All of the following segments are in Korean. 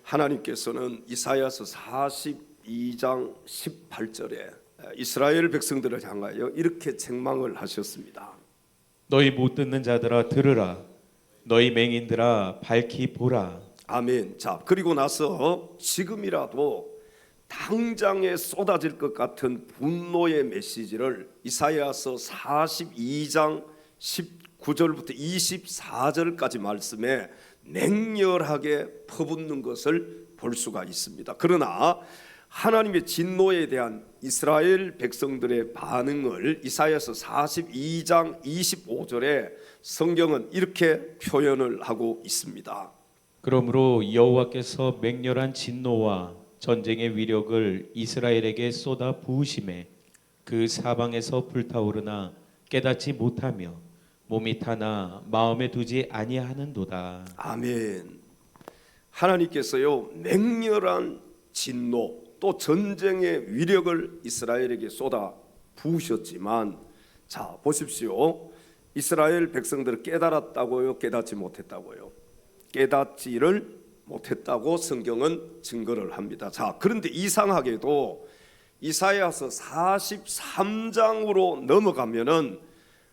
하나님께서는 이사야서 42장 18절에 이스라엘 백성들을 향하여 이렇게 책망을 하셨습니다. 너희 못 듣는 자들아 들으라. 너희 맹인들아 밝히 보라. 아멘. 자, 그리고 나서 지금이라도 당장에 쏟아질 것 같은 분노의 메시지를 이사야서 42장 19절부터 24절까지 말씀에 맹렬하게 퍼붓는 것을 볼 수가 있습니다. 그러나 하나님의 진노에 대한 이스라엘 백성들의 반응을 이사야서 42장 25절에 성경은 이렇게 표현을 하고 있습니다. 그러므로 여호와께서 맹렬한 진노와 전쟁의 위력을 이스라엘에게 쏟아 부으심에 그 사방에서 불타오르나 깨닫지 못하며 몸이 타나 마음에 두지 아니하는도다. 아멘. 하나님께서요 맹렬한 진노 또 전쟁의 위력을 이스라엘에게 쏟아 부으셨지만, 자 보십시오. 이스라엘 백성들을 깨달았다고요, 깨닫지 못했다고요? 깨닫지를 못했다고 성경은 증거를 합니다. 자, 그런데 이상하게도 이사야서 43장으로 넘어가면은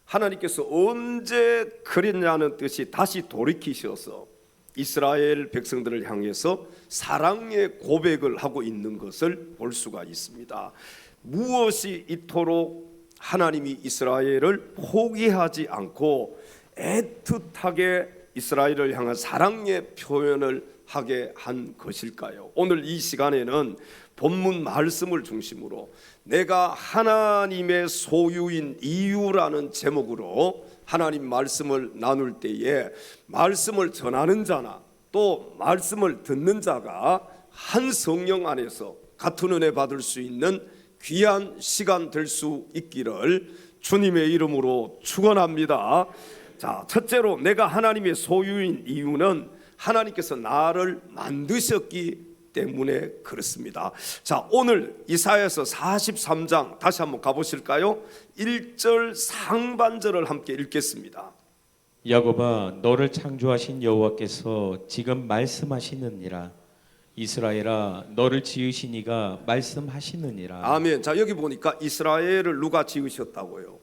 하나님께서 언제 그랬냐는 뜻이 다시 돌이키셔서 이스라엘 백성들을 향해서 사랑의 고백을 하고 있는 것을 볼 수가 있습니다. 무엇이 이토록 하나님이 이스라엘을 포기하지 않고 애틋하게 이스라엘을 향한 사랑의 표현을 하게 한 것일까요? 오늘 이 시간에는 본문 말씀을 중심으로 내가 하나님의 소유인 이유라는 제목으로 하나님 말씀을 나눌 때에 말씀을 전하는 자나 또 말씀을 듣는 자가 한 성령 안에서 같은 은혜 받을 수 있는 귀한 시간 될 수 있기를 주님의 이름으로 축원합니다. 자, 첫째로 내가 하나님의 소유인 이유는 하나님께서 나를 만드셨기 때문에 그렇습니다. 자, 오늘 이사야서 43장 다시 한번 가보실까요? 1절 상반절을 함께 읽겠습니다. 야곱아 너를 창조하신 여호와께서 지금 말씀하시느니라. 이스라엘아 너를 지으신 이가 말씀하시느니라. 아멘. 자, 여기 보니까 이스라엘을 누가 지으셨다고요?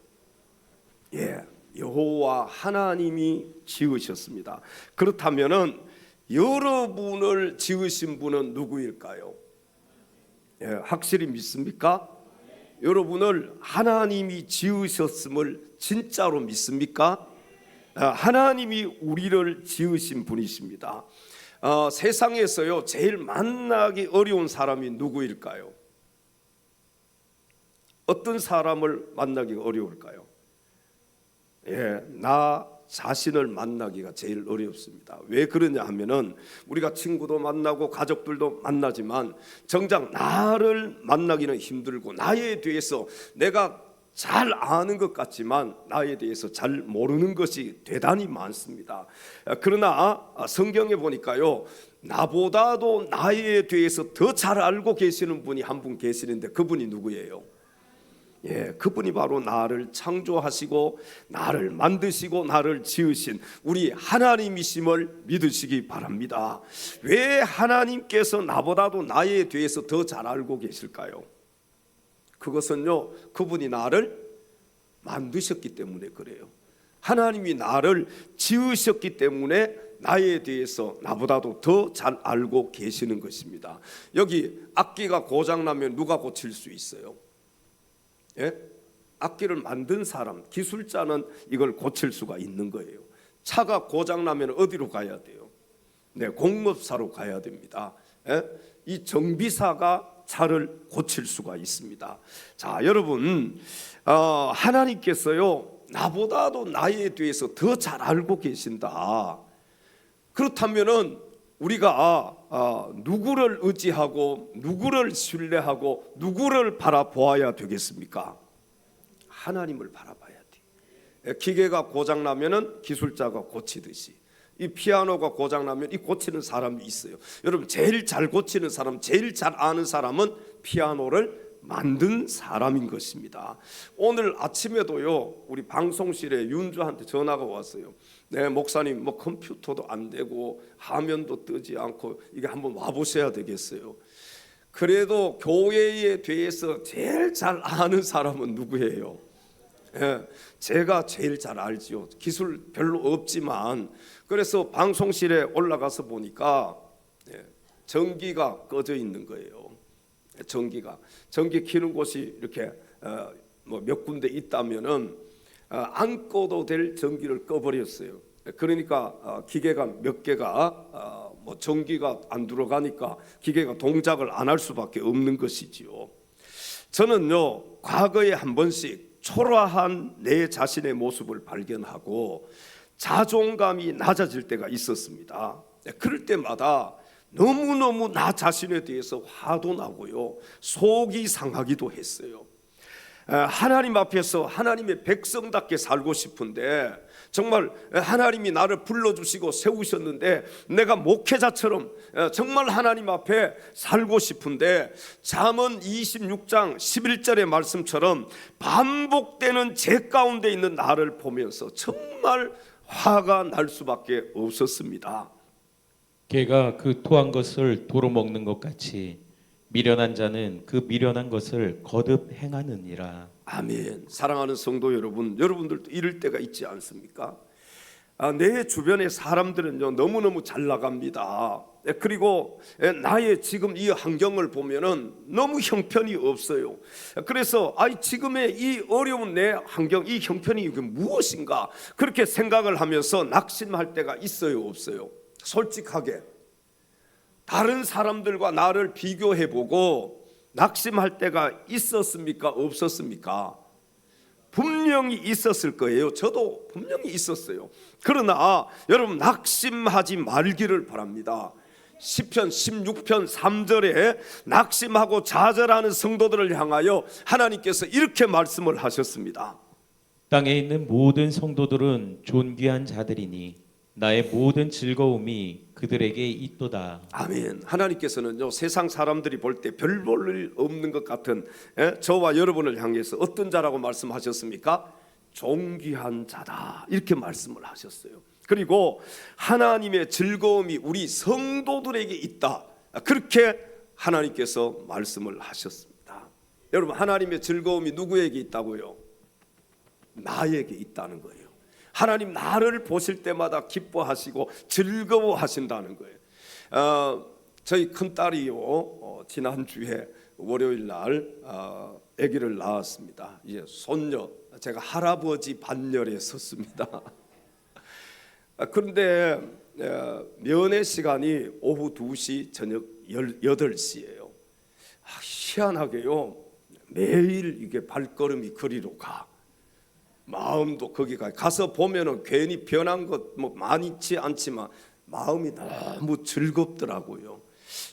예, 여호와 하나님이 지으셨습니다. 그렇다면은 여러분을 지으신 분은 누구일까요? 예, 확실히 믿습니까? 여러분을 하나님이 지으셨음을 진짜로 믿습니까? 하나님이 우리를 지으신 분이십니다. 세상에서요 제일 만나기 어려운 사람이 누구일까요? 어떤 사람을 만나기가 어려울까요? 예, 나 자신을 만나기가 제일 어렵습니다. 왜 그러냐 하면은 우리가 친구도 만나고 가족들도 만나지만 정작 나를 만나기는 힘들고 나에 대해서 내가 잘 아는 것 같지만 나에 대해서 잘 모르는 것이 대단히 많습니다. 그러나 성경에 보니까요 나보다도 나에 대해서 더 잘 알고 계시는 분이 한 분 계시는데 그분이 누구예요? 예, 그분이 바로 나를 창조하시고 나를 만드시고 나를 지으신 우리 하나님이심을 믿으시기 바랍니다. 왜 하나님께서 나보다도 나에 대해서 더 잘 알고 계실까요? 그것은요 그분이 나를 만드셨기 때문에 그래요. 하나님이 나를 지으셨기 때문에 나에 대해서 나보다도 더 잘 알고 계시는 것입니다. 여기 악기가 고장나면 누가 고칠 수 있어요? 예? 악기를 만든 사람, 기술자는 이걸 고칠 수가 있는 거예요. 차가 고장나면 어디로 가야 돼요? 네, 공업사로 가야 됩니다. 예? 이 정비사가 차를 고칠 수가 있습니다. 자, 여러분, 하나님께서요 나보다도 나에 대해서 더 잘 알고 계신다. 그렇다면은 우리가 누구를 의지하고 누구를 신뢰하고 누구를 바라보아야 되겠습니까? 하나님을 바라봐야 돼. 기계가 고장나면은 기술자가 고치듯이 이 피아노가 고장나면 이 고치는 사람이 있어요. 여러분 제일 잘 고치는 사람, 제일 잘 아는 사람은 피아노를 만든 사람인 것입니다. 오늘 아침에도요, 우리 방송실에 윤주한테 전화가 왔어요. 네, 목사님, 뭐 컴퓨터도 안 되고 화면도 뜨지 않고 이게 한번 와보셔야 되겠어요. 그래도 교회에 대해서 제일 잘 아는 사람은 누구예요? 예, 제가 제일 잘 알지요. 기술 별로 없지만. 그래서 방송실에 올라가서 보니까 전기가 꺼져 있는 거예요. 전기 켜는 곳이 이렇게 뭐 몇 군데 있다면은 안 꺼도 될 전기를 꺼버렸어요. 그러니까 기계가 몇 개가 뭐 전기가 안 들어가니까 기계가 동작을 안 할 수밖에 없는 것이지요. 저는요, 과거에 한 번씩 초라한 내 자신의 모습을 발견하고 자존감이 낮아질 때가 있었습니다. 그럴 때마다 너무너무 나 자신에 대해서 화도 나고요, 속이 상하기도 했어요. 하나님 앞에서 하나님의 백성답게 살고 싶은데, 정말 하나님이 나를 불러주시고 세우셨는데 내가 목회자처럼 정말 하나님 앞에 살고 싶은데, 잠언 26장 11절의 말씀처럼 반복되는 제 가운데 있는 나를 보면서 정말 화가 날 수밖에 없었습니다. 개가 그 토한 것을 도로 먹는 것 같이 미련한 자는 그 미련한 것을 거듭 행하느니라. 아멘. 사랑하는 성도 여러분, 여러분들도 이럴 때가 있지 않습니까? 내 주변의 사람들은요, 너무너무 잘 나갑니다. 그리고 나의 지금 이 환경을 보면은 너무 형편이 없어요. 그래서 지금의 이 어려운 내 환경, 이 형편이 이게 무엇인가 그렇게 생각을 하면서 낙심할 때가 있어요, 없어요? 솔직하게 다른 사람들과 나를 비교해보고 낙심할 때가 있었습니까? 없었습니까? 분명히 있었을 거예요. 저도 분명히 있었어요. 그러나 여러분, 낙심하지 말기를 바랍니다. 시편 16편 3절에 낙심하고 좌절하는 성도들을 향하여 하나님께서 이렇게 말씀을 하셨습니다. 땅에 있는 모든 성도들은 존귀한 자들이니 나의 모든 즐거움이 그들에게 있도다. 아멘. 하나님께서는요, 세상 사람들이 볼 때 별 볼 일 없는 것 같은 저와 여러분을 향해서 어떤 자라고 말씀하셨습니까? 존귀한 자다, 이렇게 말씀을 하셨어요. 그리고 하나님의 즐거움이 우리 성도들에게 있다, 그렇게 하나님께서 말씀을 하셨습니다. 여러분, 하나님의 즐거움이 누구에게 있다고요? 나에게 있다는 거예요. 하나님 나를 보실 때마다 기뻐하시고 즐거워하신다는 거예요. 저희 큰딸이요, 지난주에 월요일 날 아기를 낳았습니다. 이제 손녀, 제가 할아버지 반열에 섰습니다. 그런데 면회 시간이 오후 2시, 저녁 8시예요. 희한하게요, 매일 이게 발걸음이 거리로 가. 마음도 거기 가서 보면은 괜히 변한 것 뭐 많지 않지만 마음이 너무 즐겁더라고요.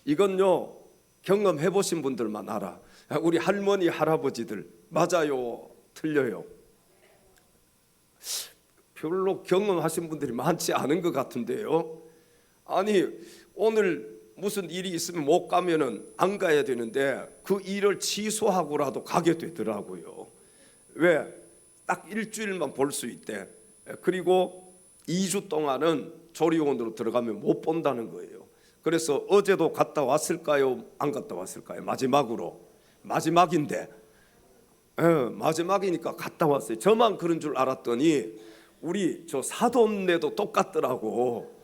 이건요, 경험해 보신 분들만 알아. 우리 할머니 할아버지들 맞아요, 틀려요? 별로 경험하신 분들이 많지 않은 것 같은데요. 아니, 오늘 무슨 일이 있으면 못 가면은 안 가야 되는데 그 일을 취소하고라도 가게 되더라고요. 왜? 딱 일주일만 볼 수 있대. 그리고 2주 동안은 조리원으로 들어가면 못 본다는 거예요. 그래서 어제도 갔다 왔을까요? 안 갔다 왔을까요? 마지막인데 마지막이니까 갔다 왔어요. 저만 그런 줄 알았더니 우리 저 사돈네도 똑같더라고.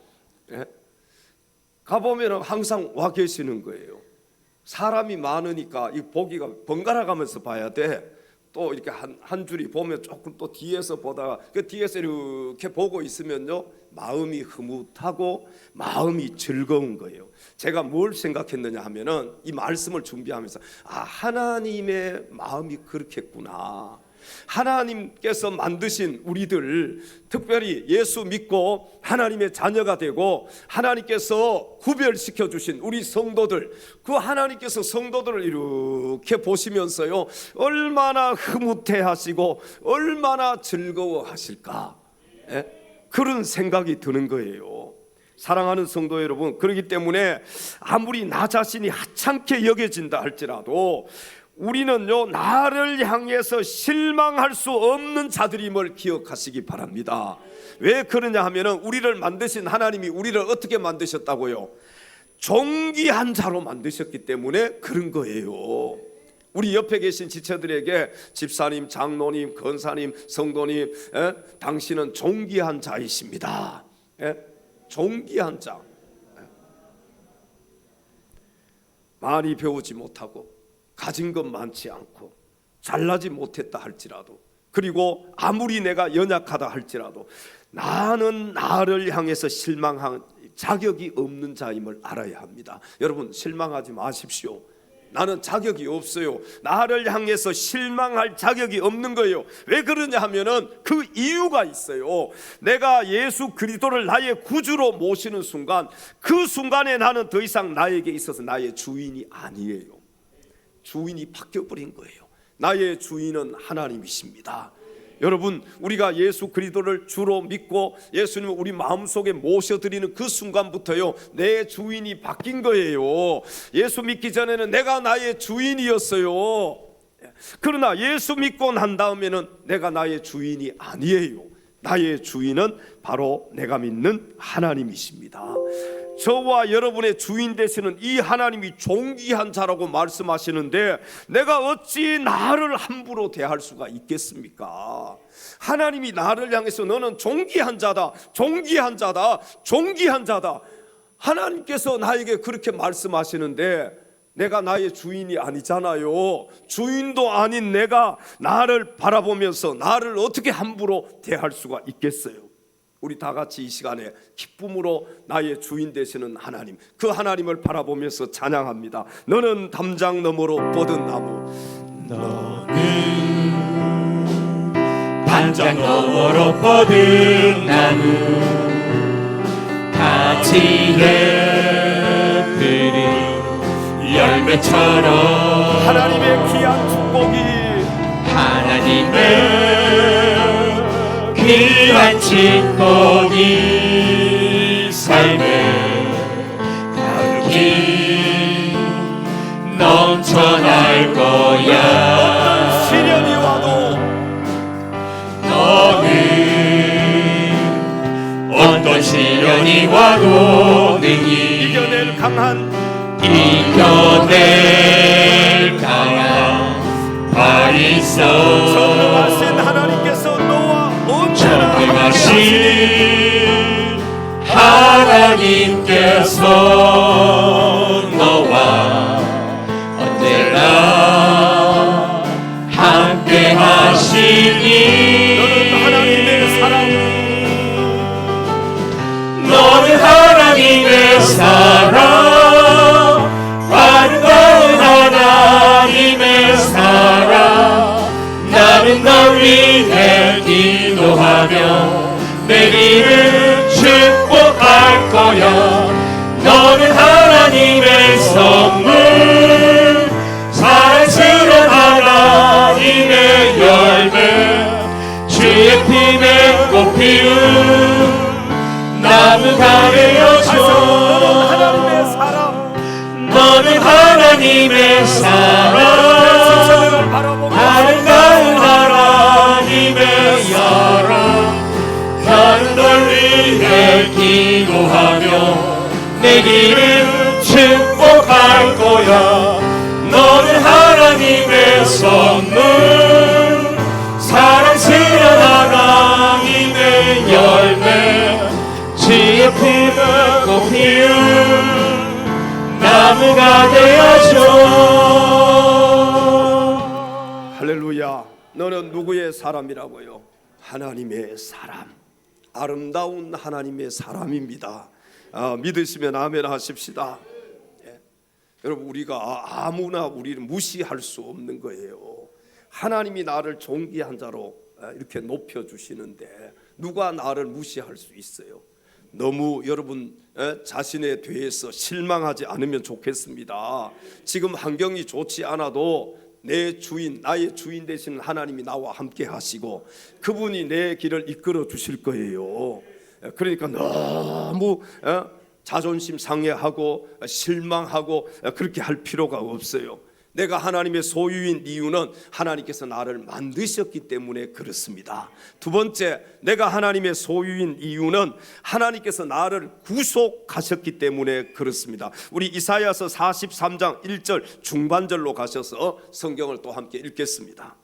가보면 항상 와 계시는 거예요. 사람이 많으니까 이 보기가 번갈아 가면서 봐야 돼. 또 이렇게 한 줄이 보면 조금 또 뒤에서 보다가 그 뒤에서 이렇게 보고 있으면요, 마음이 흐뭇하고 마음이 즐거운 거예요. 제가 뭘 생각했느냐 하면은 이 말씀을 준비하면서 하나님의 마음이 그렇겠구나. 하나님께서 만드신 우리들, 특별히 예수 믿고 하나님의 자녀가 되고 하나님께서 구별시켜 주신 우리 성도들, 그 하나님께서 성도들을 이렇게 보시면서요, 얼마나 흐뭇해 하시고 얼마나 즐거워 하실까, 그런 생각이 드는 거예요. 사랑하는 성도 여러분, 그렇기 때문에 아무리 나 자신이 하찮게 여겨진다 할지라도 우리는요 나를 향해서 실망할 수 없는 자들임을 기억하시기 바랍니다. 왜 그러냐 하면은 우리를 만드신 하나님이 우리를 어떻게 만드셨다고요? 존귀한 자로 만드셨기 때문에 그런 거예요. 우리 옆에 계신 지체들에게 집사님, 장로님, 권사님, 성도님, 당신은 존귀한 자이십니다. 존귀한 자. 많이 배우지 못하고 가진 것 많지 않고 잘나지 못했다 할지라도, 그리고 아무리 내가 연약하다 할지라도 나는 나를 향해서 실망한 자격이 없는 자임을 알아야 합니다. 여러분 실망하지 마십시오. 나는 자격이 없어요. 나를 향해서 실망할 자격이 없는 거예요. 왜 그러냐 하면은 그 이유가 있어요. 내가 예수 그리스도를 나의 구주로 모시는 순간, 그 순간에 나는 더 이상 나에게 있어서 나의 주인이 아니에요. 주인이 바뀌어버린 거예요. 나의 주인은 하나님이십니다. 여러분, 우리가 예수 그리스도를 주로 믿고 예수님을 우리 마음속에 모셔드리는 그 순간부터요 내 주인이 바뀐 거예요. 예수 믿기 전에는 내가 나의 주인이었어요. 그러나 예수 믿고 난 다음에는 내가 나의 주인이 아니에요. 나의 주인은 바로 내가 믿는 하나님이십니다. 저와 여러분의 주인 되시는 이 하나님이 존귀한 자라고 말씀하시는데 내가 어찌 나를 함부로 대할 수가 있겠습니까? 하나님이 나를 향해서 너는 존귀한 자다, 존귀한 자다, 존귀한 자다, 하나님께서 나에게 그렇게 말씀하시는데 내가 나의 주인이 아니잖아요. 주인도 아닌 내가 나를 바라보면서 나를 어떻게 함부로 대할 수가 있겠어요? 우리 다 같이 이 시간에 기쁨으로 나의 주인 되시는 하나님, 그 하나님을 바라보면서 찬양합니다. 너는 담장 너머로 뻗은 나무, 너는 담장 너머로 뻗은 나무, 가지에 들인 열매처럼 하나님의 귀한 축복이, 하나님의 귀한 축복이 삶에 가득히 넘쳐날 거야. 시련이 와도 너는 어떤 시련이 와도 능히 이겨낼 강한 바 있어. 전능하신 하나님께서 너와 언제나 전능하신 하나님께서 너와 언제나 함께 하시니. 너는 하나님의 사랑, 너는 하나님의 사랑, 아름다운 하나님의 사랑. 나는 널 위해 기도하며 내일을 축복할 거야. 너는 하나님의 선물, 사랑스러운 하나님의 열매, 주의 품에 꽃 피운 나무가 되어줘. 너는 하나님의 사랑, 너는 하나님의 사랑, 아름다운 하나님의 사랑. 나는 널 위해 기도하며 내 길을 축복할 거야. 너는 하나님의 선물, 사랑스러운 하나님의 열매, 주의 품에 꽃 피운 나무가 되어줘. 할렐루야. 너는 누구의 사람이라고요? 하나님의 사람, 아름다운 하나님의 사람입니다. 믿으시면 아멘 하십시다. 여러분, 우리가 아무나 우리를 무시할 수 없는 거예요. 하나님이 나를 존귀한 자로 이렇게 높여주시는데 누가 나를 무시할 수 있어요? 너무 여러분 자신에 대해서 실망하지 않으면 좋겠습니다. 지금 환경이 좋지 않아도 내 주인, 나의 주인 되시는 하나님이 나와 함께 하시고 그분이 내 길을 이끌어 주실 거예요. 그러니까 너무 자존심 상해하고 실망하고 그렇게 할 필요가 없어요. 내가 하나님의 소유인 이유는 하나님께서 나를 만드셨기 때문에 그렇습니다. 두 번째, 내가 하나님의 소유인 이유는 하나님께서 나를 구속하셨기 때문에 그렇습니다. 우리 이사야서 43장 1절 중반절로 가셔서 성경을 또 함께 읽겠습니다.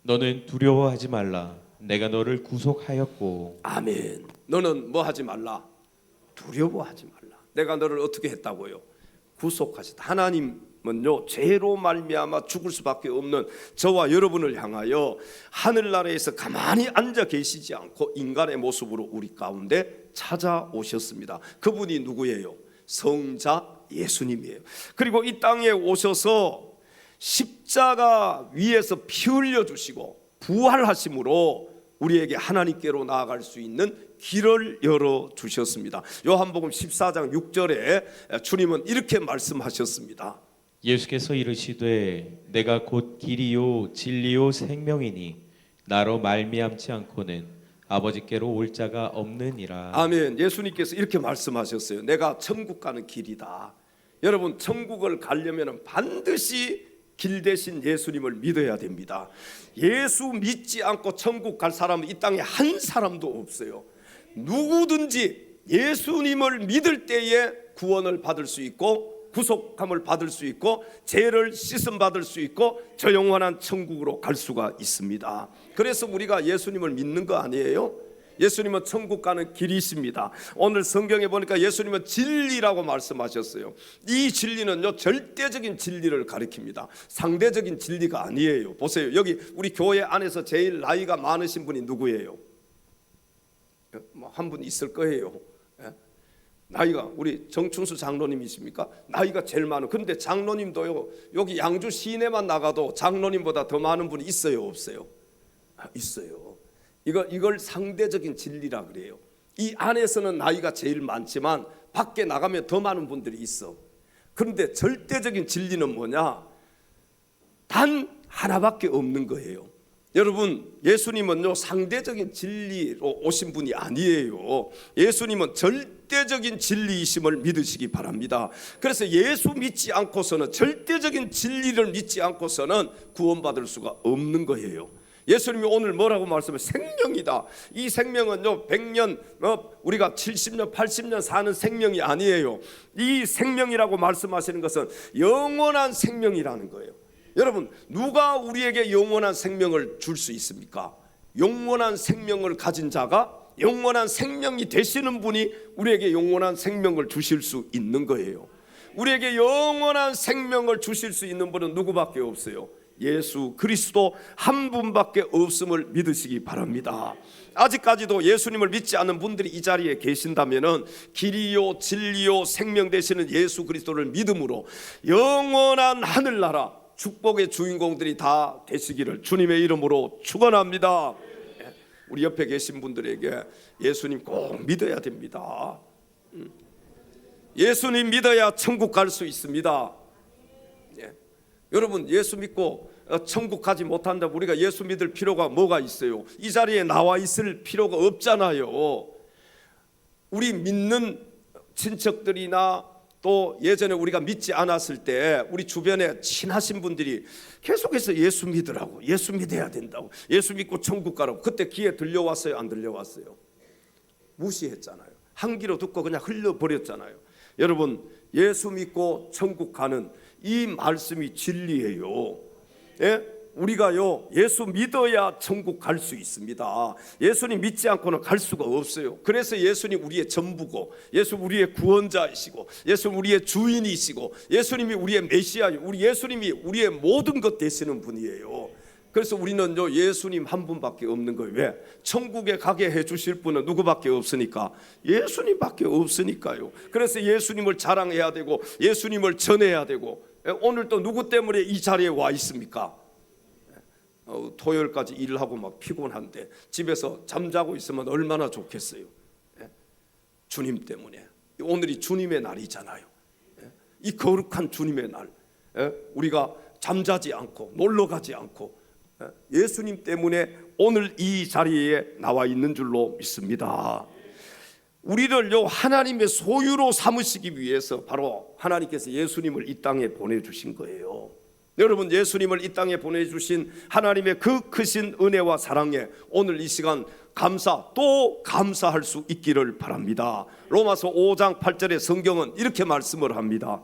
너는 두려워하지 말라. 내가 너를 구속하였고. 아멘. 너는 뭐 하지 말라? 두려워하지 말라. 내가 너를 어떻게 했다고요? 구속하셨다. 하나님은요, 죄로 말미암아 죽을 수밖에 없는 저와 여러분을 향하여 하늘나라에서 가만히 앉아 계시지 않고 인간의 모습으로 우리 가운데 찾아오셨습니다. 그분이 누구예요? 성자 예수님이에요. 그리고 이 땅에 오셔서 십자가 위에서 피 흘려 주시고 부활하심으로 우리에게 하나님께로 나아갈 수 있는 길을 열어 주셨습니다. 요한복음 14장 6절에 주님은 이렇게 말씀하셨습니다. 예수께서 이르시되 내가 곧 길이요 진리요 생명이니 나로 말미암지 않고는 아버지께로 올 자가 없느니라. 아멘. 예수님께서 이렇게 말씀하셨어요. 내가 천국 가는 길이다. 여러분, 천국을 가려면 반드시 길 대신 예수님을 믿어야 됩니다. 예수 믿지 않고 천국 갈 사람은 이 땅에 한 사람도 없어요. 누구든지 예수님을 믿을 때에 구원을 받을 수 있고 구속함을 받을 수 있고 죄를 씻음 받을 수 있고 저 영원한 천국으로 갈 수가 있습니다. 그래서 우리가 예수님을 믿는 거 아니에요? 예수님은 천국 가는 길이십니다. 오늘 성경에 보니까 예수님은 진리라고 말씀하셨어요. 이 진리는요, 절대적인 진리를 가리킵니다. 상대적인 진리가 아니에요. 보세요. 여기 우리 교회 안에서 제일 나이가 많으신 분이 누구예요? 한 분 있을 거예요. 나이가 우리 정춘수 장로님이십니까? 나이가 제일 많은. 그런데 장로님도요, 여기 양주 시내만 나가도 장로님보다 더 많은 분이 있어요, 없어요? 있어요. 이걸 상대적인 진리라 그래요. 이 안에서는 나이가 제일 많지만 밖에 나가면 더 많은 분들이 있어. 그런데 절대적인 진리는 뭐냐? 단 하나밖에 없는 거예요. 여러분, 예수님은요, 상대적인 진리로 오신 분이 아니에요. 예수님은 절대적인 진리이심을 믿으시기 바랍니다. 그래서 예수 믿지 않고서는, 절대적인 진리를 믿지 않고서는 구원받을 수가 없는 거예요. 예수님이 오늘 뭐라고 말씀해? 생명이다. 이 생명은요, 100년, 우리가 70년, 80년 사는 생명이 아니에요. 이 생명이라고 말씀하시는 것은 영원한 생명이라는 거예요. 여러분, 누가 우리에게 영원한 생명을 줄 수 있습니까? 영원한 생명을 가진 자가, 영원한 생명이 되시는 분이 우리에게 영원한 생명을 주실 수 있는 거예요. 우리에게 영원한 생명을 주실 수 있는 분은 누구밖에 없어요? 예수 그리스도 한 분밖에 없음을 믿으시기 바랍니다. 아직까지도 예수님을 믿지 않는 분들이 이 자리에 계신다면은 길이요 진리요 생명 되시는 예수 그리스도를 믿음으로 영원한 하늘나라 축복의 주인공들이 다 되시기를 주님의 이름으로 축원합니다. 우리 옆에 계신 분들에게 예수님 꼭 믿어야 됩니다. 예수님 믿어야 천국 갈 수 있습니다. 여러분, 예수 믿고 천국 가지 못한다면 우리가 예수 믿을 필요가 뭐가 있어요? 이 자리에 나와 있을 필요가 없잖아요. 우리 믿는 친척들이나 또 예전에 우리가 믿지 않았을 때 우리 주변에 친하신 분들이 계속해서 예수 믿으라고, 예수 믿어야 된다고, 예수 믿고 천국 가라고. 그때 귀에 들려왔어요, 안 들려왔어요? 무시했잖아요. 한 귀로 듣고 그냥 흘려버렸잖아요. 여러분, 예수 믿고 천국 가는 이 말씀이 진리예요. 우리가요, 예수 믿어야 천국 갈 수 있습니다. 예수님 믿지 않고는 갈 수가 없어요. 그래서 예수님 우리의 전부고, 예수 우리의 구원자이시고, 예수 우리의 주인이시고, 예수님이 우리의 메시아요, 우리 예수님이 우리의 모든 것 되시는 분이에요. 그래서 우리는요, 예수님 한 분밖에 없는 거예요. 왜? 천국에 가게 해주실 분은 누구밖에 없으니까? 예수님밖에 없으니까요. 그래서 예수님을 자랑해야 되고, 예수님을 전해야 되고. 오늘 또 누구 때문에 이 자리에 와 있습니까? 토요일까지 일을 하고 막 피곤한데 집에서 잠자고 있으면 얼마나 좋겠어요. 주님 때문에. 오늘이 주님의 날이잖아요. 이 거룩한 주님의 날, 우리가 잠자지 않고 놀러 가지 않고 예수님 때문에 오늘 이 자리에 나와 있는 줄로 믿습니다. 우리를요, 하나님의 소유로 삼으시기 위해서 바로 하나님께서 예수님을 이 땅에 보내주신 거예요. 여러분, 예수님을 이 땅에 보내주신 하나님의 그 크신 은혜와 사랑에 오늘 이 시간 또 감사할 수 있기를 바랍니다. 로마서 5장 8절의 성경은 이렇게 말씀을 합니다.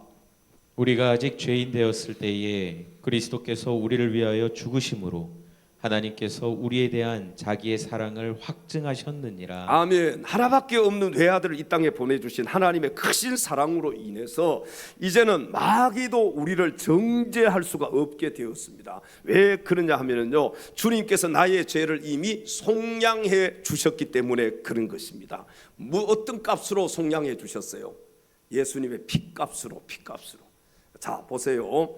우리가 아직 죄인 되었을 때에 그리스도께서 우리를 위하여 죽으심으로 하나님께서 우리에 대한 자기의 사랑을 확증하셨느니라. 아멘. 하나밖에 없는 외아들을 이 땅에 보내주신 하나님의 크신 사랑으로 인해서 이제는 마귀도 우리를 정죄할 수가 없게 되었습니다. 왜 그러냐 하면요, 주님께서 나의 죄를 이미 속량해 주셨기 때문에 그런 것입니다. 어떤 값으로 속량해 주셨어요? 예수님의 피값으로. 자, 보세요.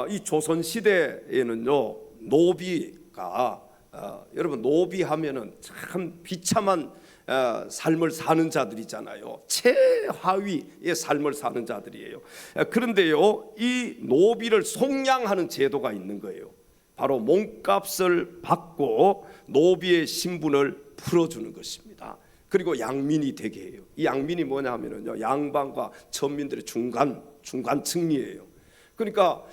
이 조선 시대에는요, 노비가 여러분, 노비하면은 참 비참한 삶을 사는 자들이잖아요. 최하위의 삶을 사는 자들이에요. 그런데요, 이 노비를 속량하는 제도가 있는 거예요. 바로 몸값을 받고 노비의 신분을 풀어주는 것입니다. 그리고 양민이 되게 해요. 이 양민이 뭐냐 하면은요, 양반과 천민들의 중간층이에요. 그러니까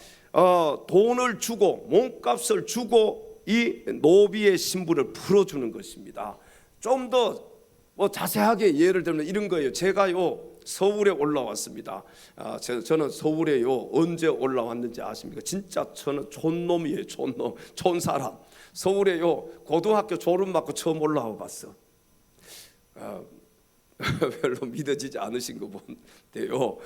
돈을 주고 몸값을 주고 이 노비의 신분을 풀어주는 것입니다. 좀 더 자세하게 예를 들면 이런 거예요. 제가요, 서울에 올라왔습니다. 저는 서울에요, 언제 올라왔는지 아십니까? 진짜 저는 촌놈이에요. 촌사람. 서울에요, 고등학교 졸업 맞고 처음 올라와 봤어. 별로 믿어지지 않으신 거 본데요,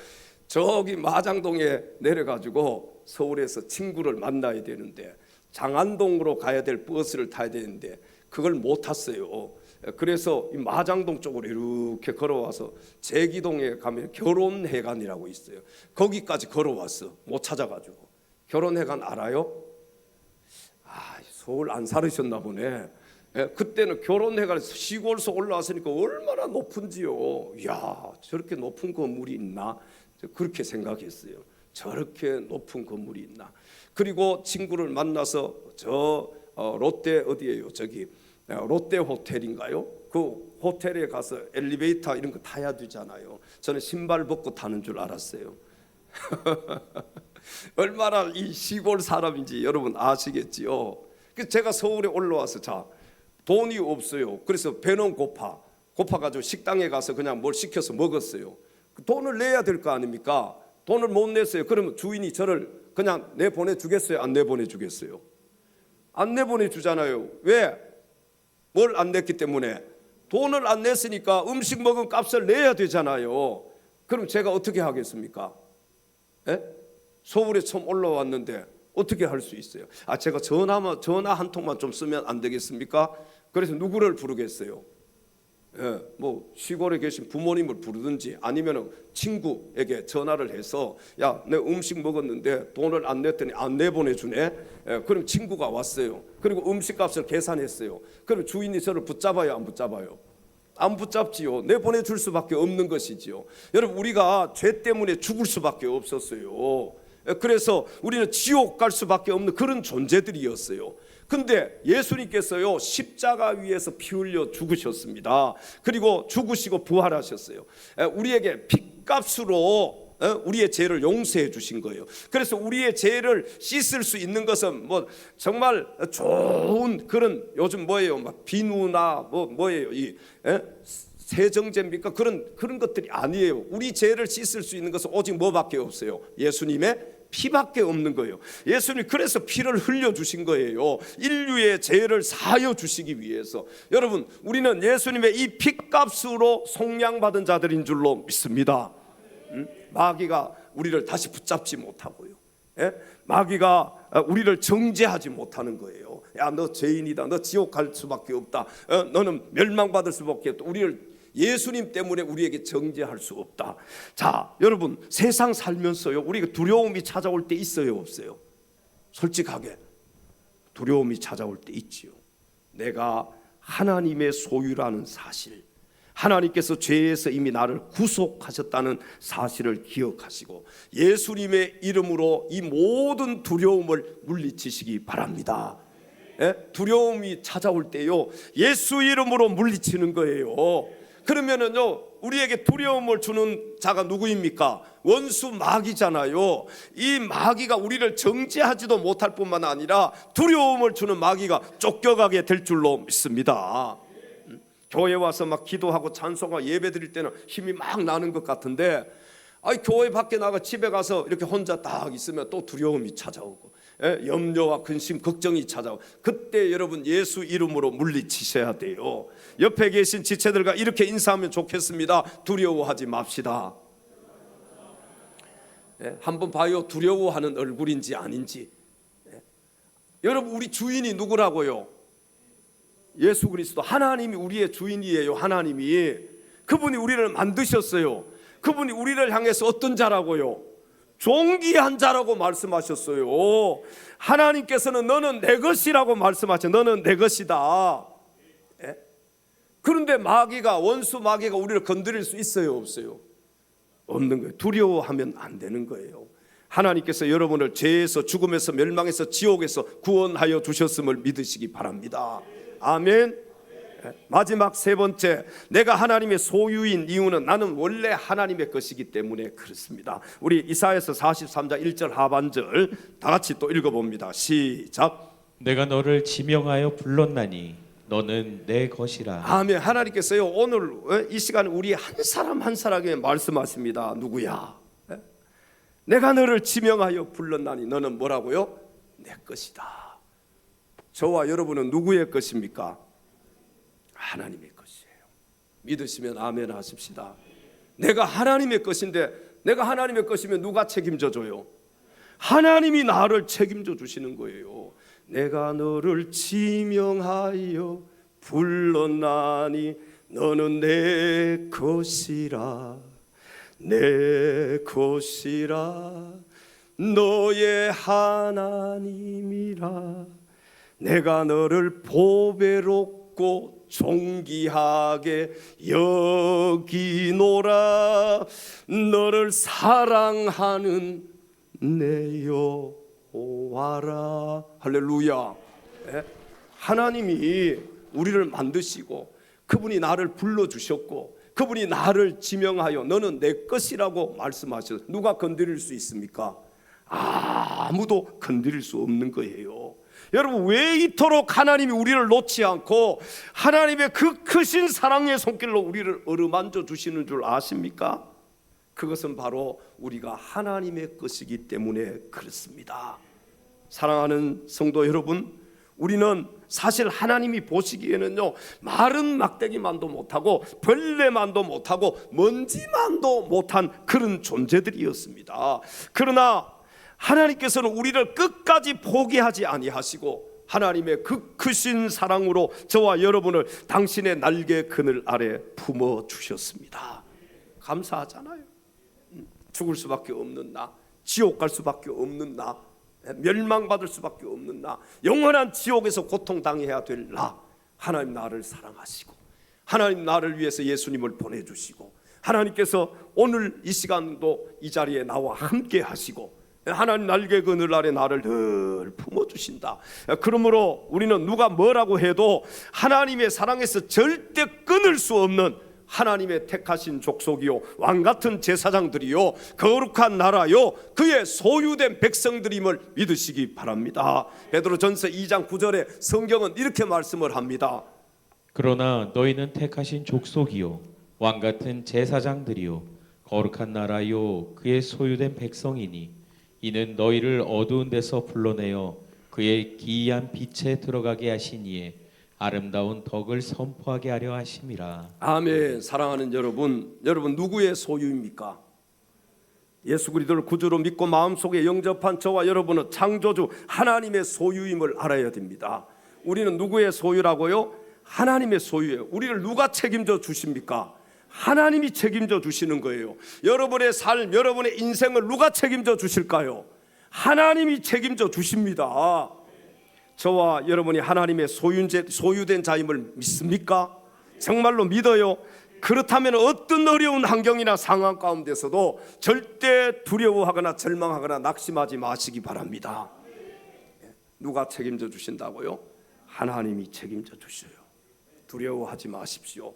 저기 마장동에 내려가지고 서울에서 친구를 만나야 되는데 장안동으로 가야 될 버스를 타야 되는데 그걸 못 탔어요. 그래서 이 마장동 쪽으로 이렇게 걸어와서 제기동에 가면 결혼회관이라고 있어요. 거기까지 걸어왔어. 못 찾아가지고. 결혼회관 알아요? 서울 안 살으셨나 보네. 그때는 결혼회관에서 시골에서 올라왔으니까 얼마나 높은지요. 이야, 저렇게 높은 건물이 있나? 그렇게 생각했어요. 저렇게 높은 건물이 있나. 그리고 친구를 만나서 롯데 어디예요? 저기 롯데 호텔인가요? 그 호텔에 가서 엘리베이터 이런 거 타야 되잖아요. 저는 신발 벗고 타는 줄 알았어요. 얼마나 이 시골 사람인지 여러분 아시겠지요? 제가 서울에 올라와서 돈이 없어요. 그래서 배는 고파가지고 식당에 가서 그냥 뭘 시켜서 먹었어요. 돈을 내야 될 거 아닙니까? 돈을 못 냈어요. 그러면 주인이 저를 그냥 내보내주겠어요? 안 내보내주겠어요? 안 내보내주잖아요. 왜? 뭘 안 냈기 때문에? 돈을 안 냈으니까 음식 먹은 값을 내야 되잖아요. 그럼 제가 어떻게 하겠습니까? 서울에 처음 올라왔는데 어떻게 할 수 있어요? 제가 전화 한 통만 좀 쓰면 안 되겠습니까? 그래서 누구를 부르겠어요? 시골에 계신 부모님을 부르든지 아니면 친구에게 전화를 해서, 야, 내 음식 먹었는데 돈을 안 냈더니 안 내보내주네. 그럼 친구가 왔어요. 그리고 음식값을 계산했어요. 그럼 주인이 저를 붙잡아요, 안 붙잡아요? 안 붙잡지요. 내보내줄 수밖에 없는 것이지요. 여러분, 우리가 죄 때문에 죽을 수밖에 없었어요. 그래서 우리는 지옥 갈 수밖에 없는 그런 존재들이었어요. 근데 예수님께서요, 십자가 위에서 피 흘려 죽으셨습니다. 그리고 죽으시고 부활하셨어요. 우리에게 핏값으로 우리의 죄를 용서해 주신 거예요. 그래서 우리의 죄를 씻을 수 있는 것은 정말 좋은 그런, 요즘 뭐예요? 비누나 뭐예요? 이 세정제입니까? 그런 것들이 아니에요. 우리 죄를 씻을 수 있는 것은 오직 뭐밖에 없어요? 예수님의 피밖에 없는 거예요. 예수님이 그래서 피를 흘려 주신 거예요. 인류의 죄를 사하여 주시기 위해서. 여러분, 우리는 예수님의 이 피값으로 속량받은 자들인 줄로 믿습니다. 마귀가 우리를 다시 붙잡지 못하고요. 마귀가 우리를 정죄하지 못하는 거예요. 야, 너 죄인이다. 너 지옥 갈 수밖에 없다. 너는 멸망받을 수밖에 없다. 예수님 때문에 우리에게 정죄할 수 없다. 자, 여러분, 세상 살면서요, 우리가 두려움이 찾아올 때 있어요, 없어요? 솔직하게 두려움이 찾아올 때 있지요. 내가 하나님의 소유라는 사실, 하나님께서 죄에서 이미 나를 구속하셨다는 사실을 기억하시고 예수님의 이름으로 이 모든 두려움을 물리치시기 바랍니다. 두려움이 찾아올 때요, 예수 이름으로 물리치는 거예요. 그러면은요, 우리에게 두려움을 주는 자가 누구입니까? 원수 마귀잖아요. 이 마귀가 우리를 정죄하지도 못할 뿐만 아니라 두려움을 주는 마귀가 쫓겨가게 될 줄로 믿습니다. 교회 와서 막 기도하고 찬송하고 예배 드릴 때는 힘이 막 나는 것 같은데, 교회 밖에 나가 집에 가서 이렇게 혼자 딱 있으면 또 두려움이 찾아오고, 염려와 근심, 걱정이 찾아오고, 그때 여러분 예수 이름으로 물리치셔야 돼요. 옆에 계신 지체들과 이렇게 인사하면 좋겠습니다. 두려워하지 맙시다. 한번 봐요. 두려워하는 얼굴인지 아닌지. 여러분, 우리 주인이 누구라고요? 예수 그리스도, 하나님이 우리의 주인이에요. 하나님이, 그분이 우리를 만드셨어요. 그분이 우리를 향해서 어떤 자라고요? 존귀한 자라고 말씀하셨어요. 하나님께서는 너는 내 것이라고 말씀하셨어요. 너는 내 것이다. 그런데 마귀가, 원수 마귀가 우리를 건드릴 수 있어요, 없어요? 없는 거예요. 두려워하면 안 되는 거예요. 하나님께서 여러분을 죄에서, 죽음에서, 멸망에서, 지옥에서 구원하여 주셨음을 믿으시기 바랍니다. 아멘. 마지막 세 번째, 내가 하나님의 소유인 이유는 나는 원래 하나님의 것이기 때문에 그렇습니다. 우리 이사야서 43장 1절 하반절 다 같이 또 읽어봅니다. 시작. 내가 너를 지명하여 불렀나니 너는 내 것이라. 아멘. 하나님께서요, 오늘 이 시간에 우리 한 사람 한 사람에게 말씀하십니다. 누구야? 내가 너를 지명하여 불렀나니 너는 뭐라고요? 내 것이다. 저와 여러분은 누구의 것입니까? 하나님의 것이에요. 믿으시면 아멘 하십시다. 내가 하나님의 것인데, 내가 하나님의 것이면 누가 책임져 줘요? 하나님이 나를 책임져 주시는 거예요. 내가 너를 지명하여 불렀나니 너는 내 것이라. 내 것이라. 너의 하나님이라. 내가 너를 보배롭고 존귀하게 여기노라. 너를 사랑하는 내 여호와라. 할렐루야. 하나님이 우리를 만드시고 그분이 나를 불러주셨고 그분이 나를 지명하여 너는 내 것이라고 말씀하셨어요. 누가 건드릴 수 있습니까? 아무도 건드릴 수 없는 거예요. 여러분, 왜 이토록 하나님이 우리를 놓지 않고 하나님의 그 크신 사랑의 손길로 우리를 어루만져 주시는 줄 아십니까? 그것은 바로 우리가 하나님의 것이기 때문에 그렇습니다. 사랑하는 성도 여러분, 우리는 사실 하나님이 보시기에는요, 마른 막대기만도 못하고 벌레만도 못하고 먼지만도 못한 그런 존재들이었습니다. 그러나 하나님께서는 우리를 끝까지 포기하지 아니하시고 하나님의 그 크신 사랑으로 저와 여러분을 당신의 날개 그늘 아래 품어 주셨습니다. 감사하잖아요. 죽을 수밖에 없는 나, 지옥 갈 수밖에 없는 나, 멸망받을 수밖에 없는 나, 영원한 지옥에서 고통당해야 될 나, 하나님 나를 사랑하시고 하나님 나를 위해서 예수님을 보내주시고 하나님께서 오늘 이 시간도 이 자리에 나와 함께 하시고 하나님 날개 그늘 아래 나를 늘 품어주신다. 그러므로 우리는 누가 뭐라고 해도 하나님의 사랑에서 절대 끊을 수 없는 하나님의 택하신 족속이요 왕같은 제사장들이요 거룩한 나라요 그의 소유된 백성들임을 믿으시기 바랍니다. 베드로전서 2장 9절에 성경은 이렇게 말씀을 합니다. 그러나 너희는 택하신 족속이요 왕같은 제사장들이요 거룩한 나라요 그의 소유된 백성이니 이는 너희를 어두운 데서 불러내어 그의 기이한 빛에 들어가게 하신 이에 아름다운 덕을 선포하게 하려 하심이라. 아멘. 사랑하는 여러분, 여러분 누구의 소유입니까? 예수 그리스도를 구주로 믿고 마음속에 영접한 저와 여러분은 창조주 하나님의 소유임을 알아야 됩니다. 우리는 누구의 소유라고요? 하나님의 소유예요. 우리를 누가 책임져 주십니까? 하나님이 책임져 주시는 거예요. 여러분의 삶, 여러분의 인생을 누가 책임져 주실까요? 하나님이 책임져 주십니다. 저와 여러분이 하나님의 소유된 자임을 믿습니까? 정말로 믿어요? 그렇다면 어떤 어려운 환경이나 상황 가운데서도 절대 두려워하거나 절망하거나 낙심하지 마시기 바랍니다. 누가 책임져 주신다고요? 하나님이 책임져 주셔요. 두려워하지 마십시오.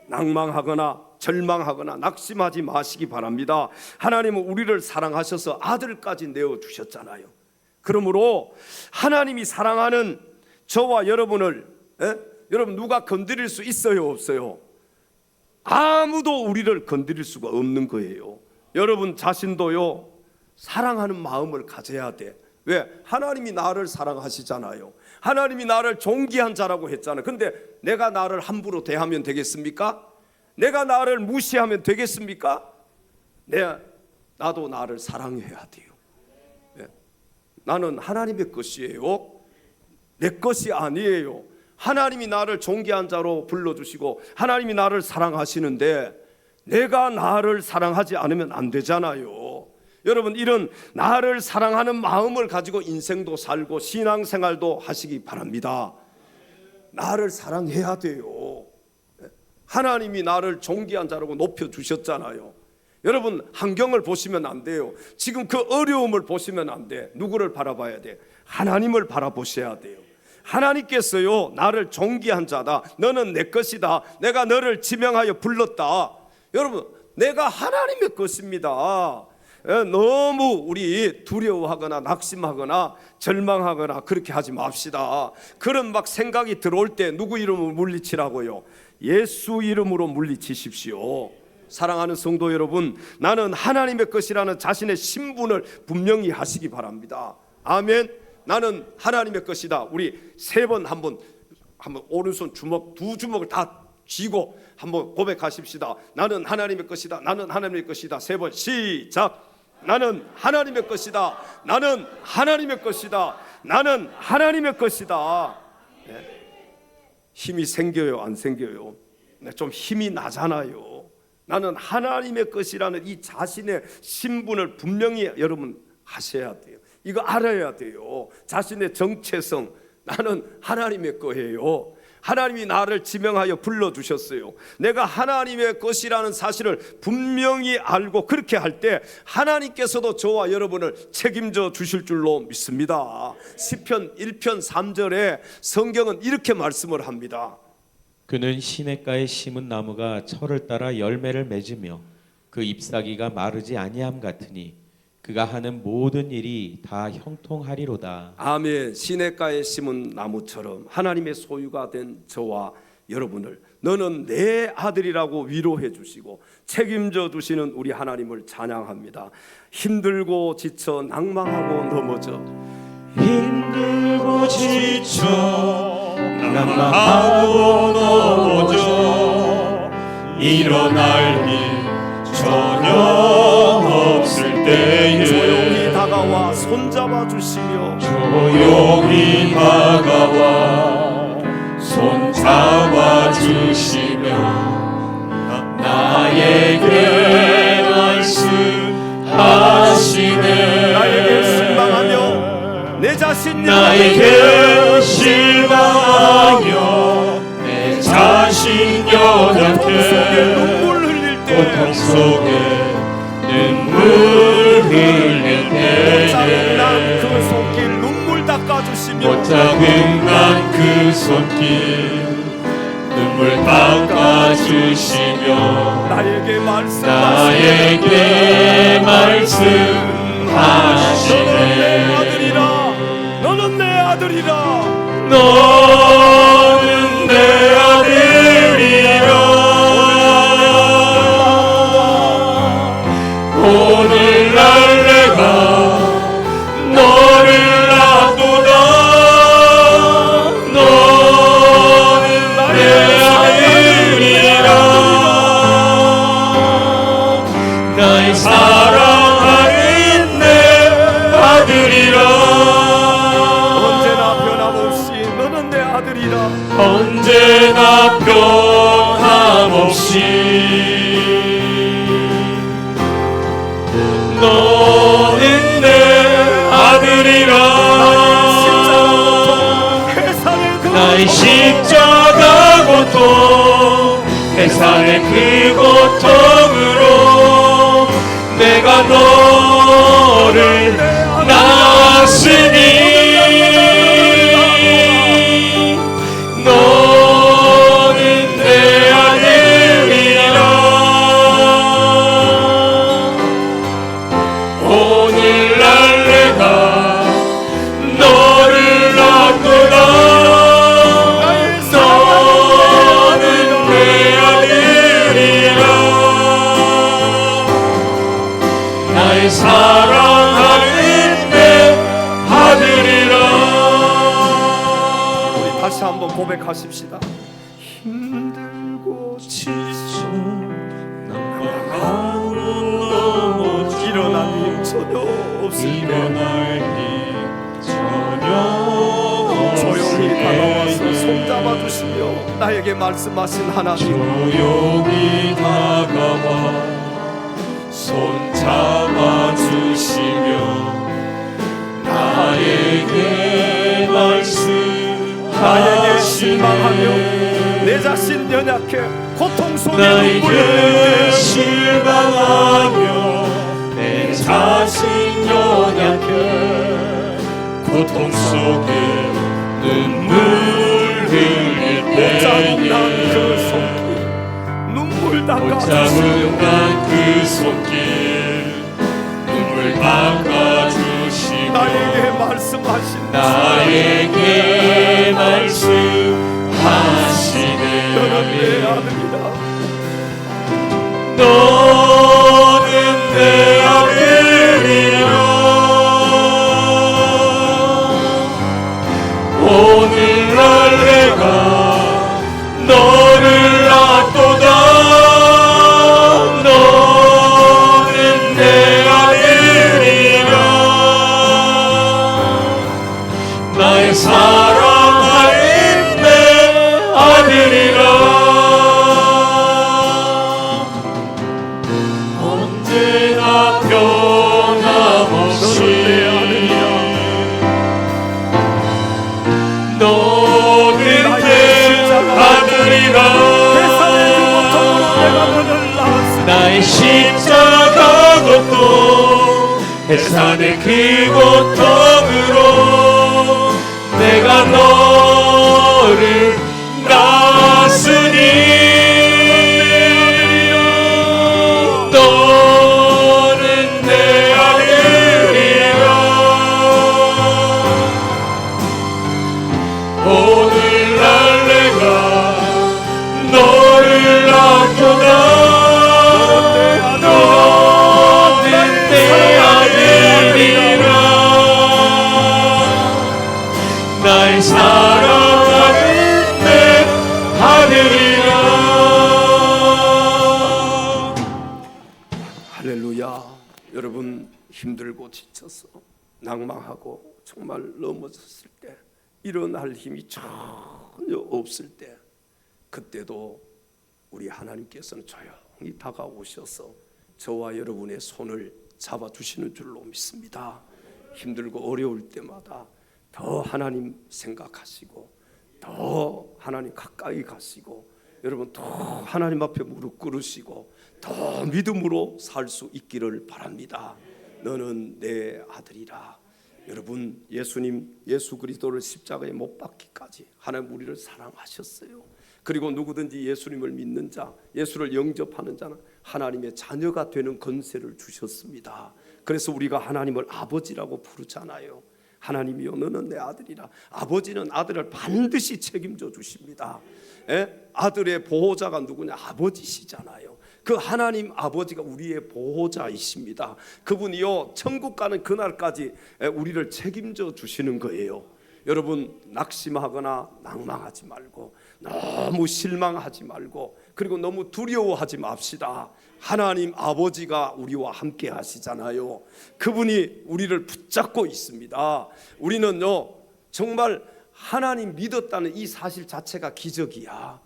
낭망하거나 절망하거나 낙심하지 마시기 바랍니다. 하나님은 우리를 사랑하셔서 아들까지 내어주셨잖아요. 그러므로 하나님이 사랑하는 저와 여러분을 여러분 누가 건드릴 수 있어요, 없어요? 아무도 우리를 건드릴 수가 없는 거예요. 여러분 자신도요 사랑하는 마음을 가져야 돼. 왜? 하나님이 나를 사랑하시잖아요. 하나님이 나를 존귀한 자라고 했잖아요. 근데 내가 나를 함부로 대하면 되겠습니까? 내가 나를 무시하면 되겠습니까? 나도 나를 사랑해야 돼요. 나는 하나님의 것이에요. 내 것이 아니에요. 하나님이 나를 존귀한 자로 불러주시고 하나님이 나를 사랑하시는데 내가 나를 사랑하지 않으면 안 되잖아요. 여러분 이런 나를 사랑하는 마음을 가지고 인생도 살고 신앙생활도 하시기 바랍니다. 나를 사랑해야 돼요. 하나님이 나를 존귀한 자라고 높여주셨잖아요. 여러분 환경을 보시면 안 돼요. 지금 그 어려움을 보시면 안 돼. 누구를 바라봐야 돼? 하나님을 바라보셔야 돼요. 하나님께서요 나를 존귀한 자다, 너는 내 것이다, 내가 너를 지명하여 불렀다. 여러분 내가 하나님의 것입니다. 너무 우리 두려워하거나 낙심하거나 절망하거나 그렇게 하지 맙시다. 그런 막 생각이 들어올 때 누구 이름으로 물리치라고요? 예수 이름으로 물리치십시오. 사랑하는 성도 여러분, 나는 하나님의 것이라는 자신의 신분을 분명히 하시기 바랍니다. 아멘. 나는 하나님의 것이다. 우리 세 번 한번 오른손 주먹 두 주먹을 다 쥐고 한번 고백하십시다. 나는 하나님의 것이다. 나는 하나님의 것이다. 세 번 시작. 나는 하나님의 것이다. 나는 하나님의 것이다. 나는 하나님의 것이다. 힘이 생겨요, 안 생겨요? 좀 힘이 나잖아요. 나는 하나님의 것이라는 이 자신의 신분을 분명히 여러분 하셔야 돼요. 이거 알아야 돼요. 자신의 정체성, 나는 하나님의 거예요. 하나님이 나를 지명하여 불러주셨어요. 내가 하나님의 것이라는 사실을 분명히 알고 그렇게 할 때 하나님께서도 저와 여러분을 책임져 주실 줄로 믿습니다. 시편 1편 3절에 성경은 이렇게 말씀을 합니다. 그는 시냇가에 심은 나무가 철을 따라 열매를 맺으며 그 잎사귀가 마르지 아니함 같으니 그가 하는 모든 일이 다 형통하리로다. 아멘. 시냇가에 심은 나무처럼 하나님의 소유가 된 저와 여러분을 너는 내 아들이라고 위로해 주시고 책임져 주시는 우리 하나님을 찬양합니다. 힘들고 지쳐 낭망하고 넘어져 힘들고 지쳐 낭망하고 넘어져 일어날 힘 전혀 없을 때에 조용히 다가와 손잡아 주시며 조용히 다가와 손잡아 주시며 나에게 말씀하시네. 나에게 실망하며 내 자신 나에게 실망하며 내 자신 연약해 눈물 흘릴 때 고통 속에 눈물 흘릴 때에 짜증난 그 손길 눈물 닦아주시며 못 자근난 그 손길 눈물 닦아주시며 나에게 말씀하시네. 나에게 말씀하시네. 너는 내 아들이라. 너는 내 아들이라. 오늘날 내가 너를 낳도다. 너는 내 아들이라. 나의 사랑하는 내 아들이라. 언제나 변함없이 너는 내 아들이라. 언제나 변함없이 너는 내 아들이라. 나의 십자가 고통 세상의 그 고통으로 내가 너를 낳았으니 너는 내 아들이라. 오늘날 내가 너를 낳도다. 너는 내 아들이라. 나의 사랑하는 내 아들이라. 우리 다시 한번 고백하십시다. 힘들고 지쳐 일어날 힘 전혀 없을 때 조용히 다가와서 손잡아 주시며 나에게 말씀하신 하나님, 조용히 다가와 손잡아 주시며 나에게 나에게 실망하며 말씀하시네. 내 자신 연약해 고통 속에 나에게 눈물을 실망하며 내 자신 연약해 고통 속에 눈물 흘릴 못 잡은 난 때에 그 손길 눈물 못 닦아주시며 잡은 그 손길 눈물 닦아주시며 나에게 말씀하신 나에게 말씀하시네. 너는 내 아들이라. 너는 내 아들이라. 오늘날 내가 너를 낳도다. 너는 내 아들이라. 나의 사랑하는 내 아들이라. 언제나 변함없이 너는 내 아들이라. 나의 십자가 고통 해산의 그 고통으로 내가 너를 낳았으니 너는 내 아들이라. 오늘날 내가 너를 낳도다. 너는 내 아들이라. 나의 사랑하는 내 아들이라. 할렐루야. 여러분 힘들고 지쳐서 낭망하고 정말 넘어졌을 때 일어날 힘이 전혀 없을 때 그때도 우리 하나님께서는 조용히 다가오셔서 저와 여러분의 손을 잡아주시는 줄로 믿습니다. 힘들고 어려울 때마다 더 하나님 생각하시고 더 하나님 가까이 가시고 여러분 더 하나님 앞에 무릎 꿇으시고 더 믿음으로 살 수 있기를 바랍니다. 너는 내 아들이라. 여러분 예수님 예수 그리스도를 십자가에 못 박기까지 하나님 우리를 사랑하셨어요. 그리고 누구든지 예수님을 믿는 자, 예수를 영접하는 자는 하나님의 자녀가 되는 권세를 주셨습니다. 그래서 우리가 하나님을 아버지라고 부르잖아요. 하나님이여 너는 내 아들이라. 아버지는 아들을 반드시 책임져 주십니다. 아들의 보호자가 누구냐? 아버지시잖아요. 그 하나님 아버지가 우리의 보호자이십니다. 그분이요 천국 가는 그날까지 우리를 책임져 주시는 거예요. 여러분 낙심하거나 낭망하지 말고 너무 실망하지 말고 그리고 너무 두려워하지 맙시다. 하나님 아버지가 우리와 함께 하시잖아요. 그분이 우리를 붙잡고 있습니다. 우리는요 정말 하나님 믿었다는 이 사실 자체가 기적이야.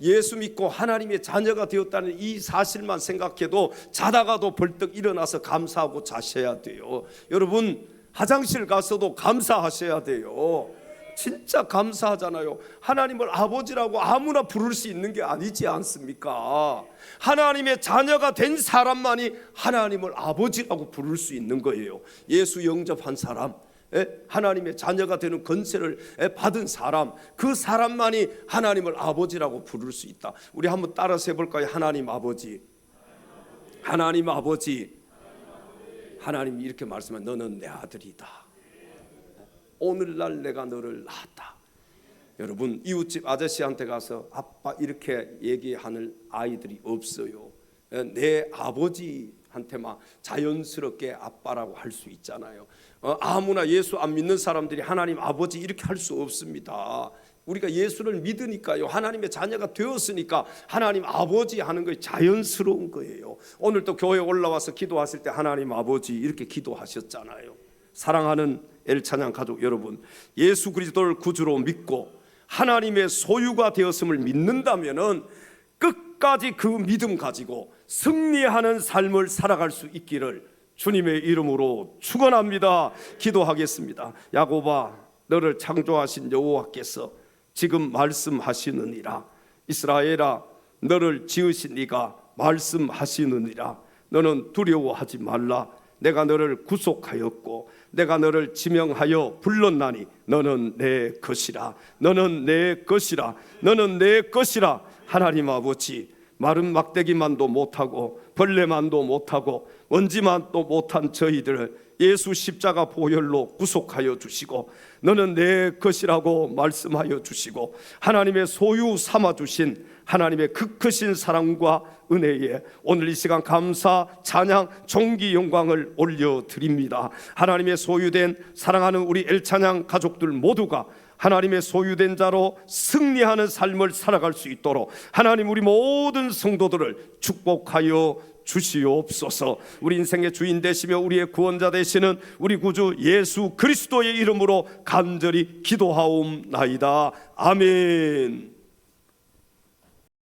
예수 믿고 하나님의 자녀가 되었다는 이 사실만 생각해도 자다가도 벌떡 일어나서 감사하고 자셔야 돼요. 여러분 화장실 가서도 감사하셔야 돼요. 진짜 감사하잖아요. 하나님을 아버지라고 아무나 부를 수 있는 게 아니지 않습니까? 하나님의 자녀가 된 사람만이 하나님을 아버지라고 부를 수 있는 거예요. 예수 영접한 사람, 하나님의 자녀가 되는 권세를 받은 사람, 그 사람만이 하나님을 아버지라고 부를 수 있다. 우리 한번 따라서 해볼까요? 하나님 아버지, 하나님 아버지, 하나님이 이렇게 말씀한 너는 내 아들이다. 오늘날 내가 너를 낳았다. 여러분 이웃집 아저씨한테 가서 아빠 이렇게 얘기하는 아이들이 없어요. 내 아버지한테만 자연스럽게 아빠라고 할 수 있잖아요. 아무나 예수 안 믿는 사람들이 하나님 아버지 이렇게 할 수 없습니다. 우리가 예수를 믿으니까요, 하나님의 자녀가 되었으니까 하나님 아버지 하는 것이 자연스러운 거예요. 오늘도 교회에 올라와서 기도하실 때 하나님 아버지 이렇게 기도하셨잖아요. 사랑하는 엘찬양 가족 여러분, 예수 그리스도를 구주로 믿고 하나님의 소유가 되었음을 믿는다면은 끝까지 그 믿음 가지고 승리하는 삶을 살아갈 수 있기를 주님의 이름으로 축원합니다. 기도하겠습니다. 야곱아, 너를 창조하신 여호와께서 지금 말씀하시느니라. 이스라엘아, 너를 지으신 이가 말씀하시느니라. 너는 두려워하지 말라. 내가 너를 구속하였고 내가 너를 지명하여 불렀나니 너는 내 것이라. 너는 내 것이라. 너는 내 것이라. 하나님 아버지, 마른 막대기만도 못하고 벌레만도 못하고 먼지만도 못한 저희들을 예수 십자가 보혈로 구속하여 주시고 너는 내 것이라고 말씀하여 주시고 하나님의 소유 삼아 주신 하나님의 그 크신 사랑과 은혜에 오늘 이 시간 감사, 찬양, 존귀, 영광을 올려드립니다. 하나님의 소유된 사랑하는 우리 엘찬양 가족들 모두가 하나님의 소유된 자로 승리하는 삶을 살아갈 수 있도록 하나님 우리 모든 성도들을 축복하여 주시옵소서. 우리 인생의 주인 되시며 우리의 구원자 되시는 우리 구주 예수 그리스도의 이름으로 간절히 기도하옵나이다. 아멘.